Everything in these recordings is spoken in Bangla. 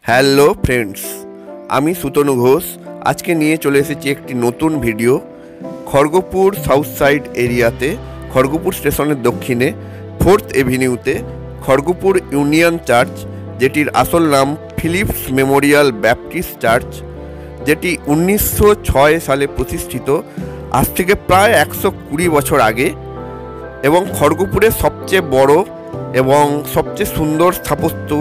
হ্যালো ফ্রেন্ডস, আমি সুতনু ঘোষ আজকে নিয়ে চলে এসেছি একটি নতুন ভিডিও। খড়গপুর সাউথ সাইড এরিয়াতে খড়গপুর স্টেশনের দক্ষিণে 4th এভিনিউতে খড়গপুর ইউনিয়ন চার্চ, যেটির আসল নাম ফিলিপস মেমোরিয়াল ব্যাপটিস্ট চার্চ, যেটি 1906 সালে প্রতিষ্ঠিত, আজ থেকে প্রায় 120 বছর আগে, এবং খড়গপুরের সবচেয়ে বড় এবং সবচেয়ে সুন্দর স্থাপত্য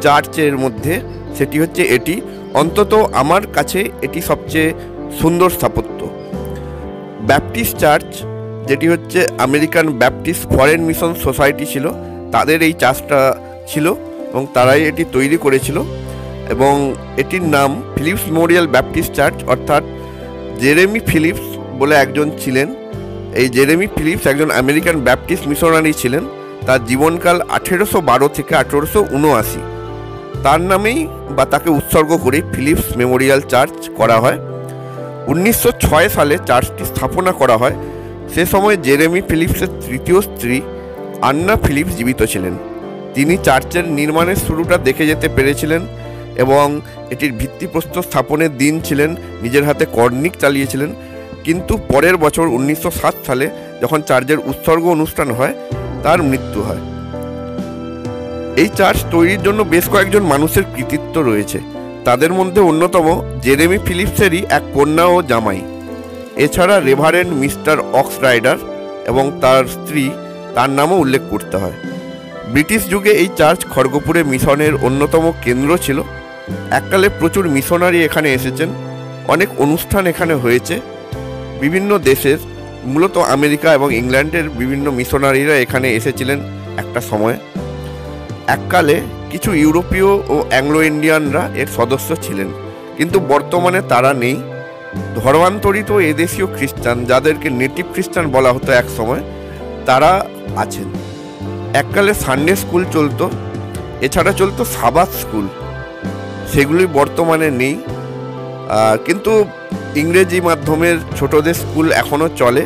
চার্চের মধ্যে সেটি হচ্ছে এটি। অন্তত আমার কাছে এটি সবচেয়ে সুন্দর স্থাপত্য। ব্যাপটিস্ট চার্চ, যেটি হচ্ছে American Baptist foreign mission society ছিল, তাদের এই চার্চটা ছিল এবং তারাই এটি তৈরি করেছিল। এবং এটির নাম ফিলিপস মেমোরিয়াল ব্যাপটিস্ট চার্চ, অর্থাৎ জেরেমি ফিলিপস বলে একজন ছিলেন। এই জেরেমি ফিলিপস একজন আমেরিকান ব্যাপটিস্ট মিশনারি ছিলেন। তার জীবনকাল 1812 থেকে 1879। তার নামেই বা তাকে উৎসর্গ করে ফিলিপস মেমোরিয়াল চার্চ করা হয়। 1906 সালে চার্চটি স্থাপনা করা হয়। সে সময় জেরেমি ফিলিপসের তৃতীয় স্ত্রী আন্না ফিলিপস জীবিত ছিলেন। তিনি চার্চের নির্মাণের শুরুটা দেখে যেতে পেরেছিলেন এবং এটির ভিত্তিপ্রস্তর স্থাপনের দিন ছিলেন, নিজের হাতে কর্নিক চালিয়েছিলেন। কিন্তু পরের বছর 1907 সালে যখন চার্চের উৎসর্গ অনুষ্ঠান হয়, তার মৃত্যু হয়। এই চার্চ তৈরির জন্য বেশ কয়েকজন মানুষের কৃতিত্ব রয়েছে। তাদের মধ্যে অন্যতম জেরেমি ফিলিপসেরই এক কন্যা ও জামাই। এছাড়া রেভারেন্ড মিস্টার অক্স রাইডার এবং তার স্ত্রী, তার নামও উল্লেখ করতে হয়। ব্রিটিশ যুগে এই চার্চ খড়গপুরে মিশনের অন্যতম কেন্দ্র ছিল। এককালে প্রচুর মিশনারি এখানে এসেছেন, অনেক অনুষ্ঠান এখানে হয়েছে। বিভিন্ন দেশের, মূলত আমেরিকা এবং ইংল্যান্ডের বিভিন্ন মিশনারিরা এখানে এসেছিলেন একটা সময়। এককালে কিছু ইউরোপীয় ও অ্যাংলো ইন্ডিয়ানরা এর সদস্য ছিলেন, কিন্তু বর্তমানে তারা নেই। ধর্মান্তরিত এদেশীয় খ্রিস্টান, যাদেরকে নেটিভ খ্রিস্টান বলা হতো এক সময়, তারা আছেন। এককালে সানডে স্কুল চলতো, এছাড়া চলতো সাবাত স্কুল, সেগুলি বর্তমানে নেই। কিন্তু ইংরেজি মাধ্যমের ছোটদের স্কুল এখনও চলে।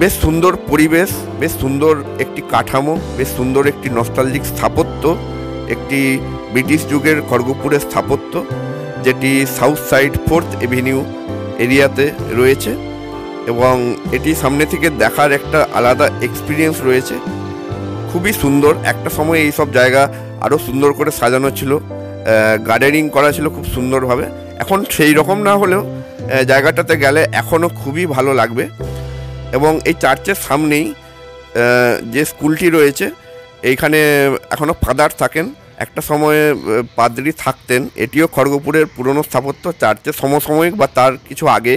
বেশ সুন্দর পরিবেশ, বেশ সুন্দর একটি কাঠামো, বেশ সুন্দর একটি নস্টালজিক স্থাপত্য, একটি ব্রিটিশ যুগের খড়গপুরের স্থাপত্য, যেটি সাউথ সাইড 4th এভিনিউ এরিয়াতে রয়েছে। এবং এটি সামনে থেকে দেখার একটা আলাদা এক্সপিরিয়েন্স রয়েছে। খুবই সুন্দর। একটা সময় এই সব জায়গা আরও সুন্দর করে সাজানো ছিল, গার্ডেনিং করা ছিল খুব সুন্দরভাবে। এখন সেই রকম না হলেও জায়গাটাতে গেলে এখনও খুবই ভালো লাগবে। এবং এই চার্চের সামনেই যে স্কুলটি রয়েছে, এইখানে এখনও ফাদার থাকেন, একটা সময়ে পাদ্রী থাকতেন। এটিও খড়গপুরের পুরনো স্থাপত্য, চার্চের সমসাময়িক বা তার কিছু আগে।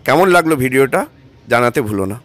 কেমন লাগলো ভিডিওটা জানাতে ভুলো না।